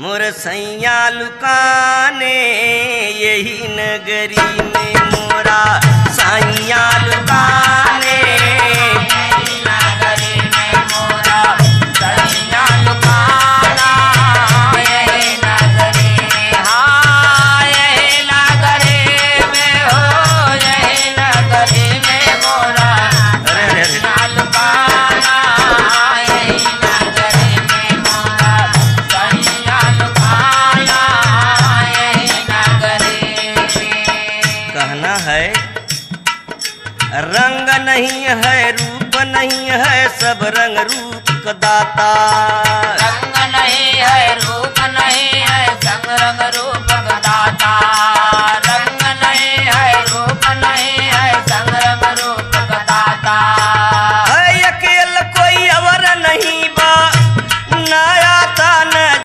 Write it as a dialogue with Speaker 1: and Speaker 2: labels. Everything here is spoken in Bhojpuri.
Speaker 1: मोर सैया लुकाने यही नगरी में मोरा सैया लुकाने यही नगरी में मोरा सैया लुकाना यही नगरी में हाँ यही नगरी में हो यही नगरी में मोरा सैया लुकाना यही नगरी में मोरा सैया लुकाना यही नगरी में। कहना है रंग नहीं है रूप नहीं है सब रंग रूप का दाता